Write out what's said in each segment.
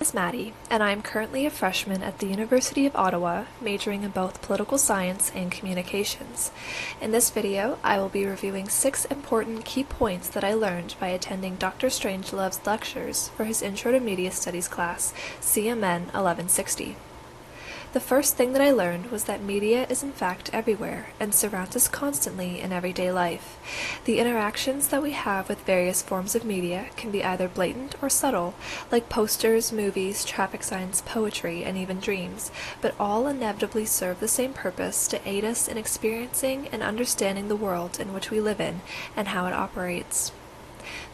Is Maddie, and I am currently a freshman at the University of Ottawa, majoring in both political science and communications. In this video, I will be reviewing 6 important key points that I learned by attending Dr. Strangelove's lectures for his Intro to Media Studies class, CMN 1160. The first thing that I learned was that media is in fact everywhere and surrounds us constantly in everyday life. The interactions that we have with various forms of media can be either blatant or subtle, like posters, movies, traffic signs, poetry, and even dreams, but all inevitably serve the same purpose to aid us in experiencing and understanding the world in which we live in and how it operates.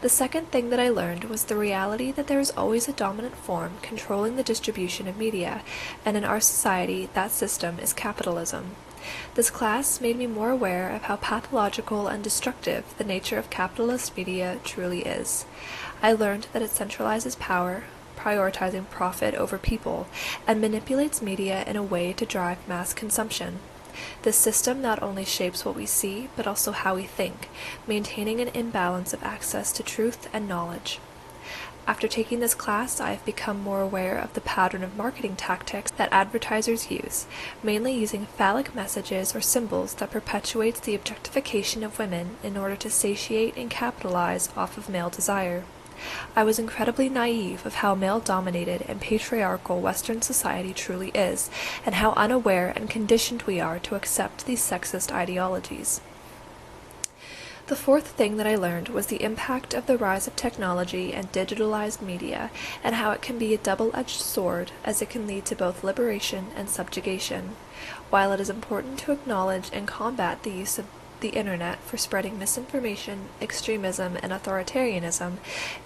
The second thing that I learned was the reality that there is always a dominant form controlling the distribution of media, and in our society, that system is capitalism. This class made me more aware of how pathological and destructive the nature of capitalist media truly is. I learned that it centralizes power, prioritizing profit over people, and manipulates media in a way to drive mass consumption. This system not only shapes what we see, but also how we think, maintaining an imbalance of access to truth and knowledge. After taking this class, I have become more aware of the pattern of marketing tactics that advertisers use, mainly using phallic messages or symbols that perpetuates the objectification of women in order to satiate and capitalize off of male desire. I was incredibly naive of how male-dominated and patriarchal Western society truly is, and how unaware and conditioned we are to accept these sexist ideologies. The fourth thing that I learned was the impact of the rise of technology and digitalized media, and how it can be a double-edged sword, as it can lead to both liberation and subjugation. While it is important to acknowledge and combat the use of the internet for spreading misinformation, extremism, and authoritarianism,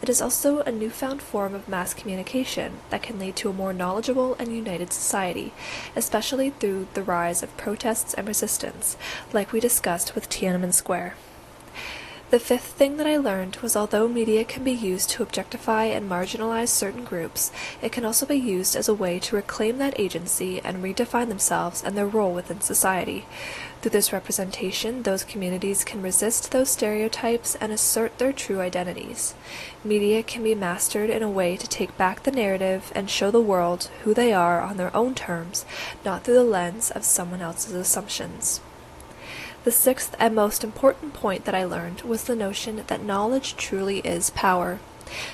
it is also a newfound form of mass communication that can lead to a more knowledgeable and united society, especially through the rise of protests and resistance, like we discussed with Tiananmen Square. The fifth thing that I learned was although media can be used to objectify and marginalize certain groups, it can also be used as a way to reclaim that agency and redefine themselves and their role within society. Through this representation, those communities can resist those stereotypes and assert their true identities. Media can be mastered in a way to take back the narrative and show the world who they are on their own terms, not through the lens of someone else's assumptions. The sixth and most important point that I learned was the notion that knowledge truly is power.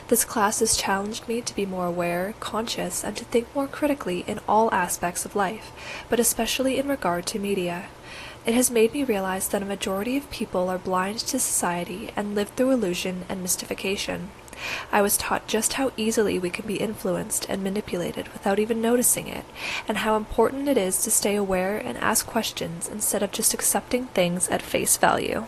This class has challenged me to be more aware, conscious, and to think more critically in all aspects of life, but especially in regard to media. It has made me realize that a majority of people are blind to society and live through illusion and mystification. I was taught just how easily we can be influenced and manipulated without even noticing it, and how important it is to stay aware and ask questions instead of just accepting things at face value.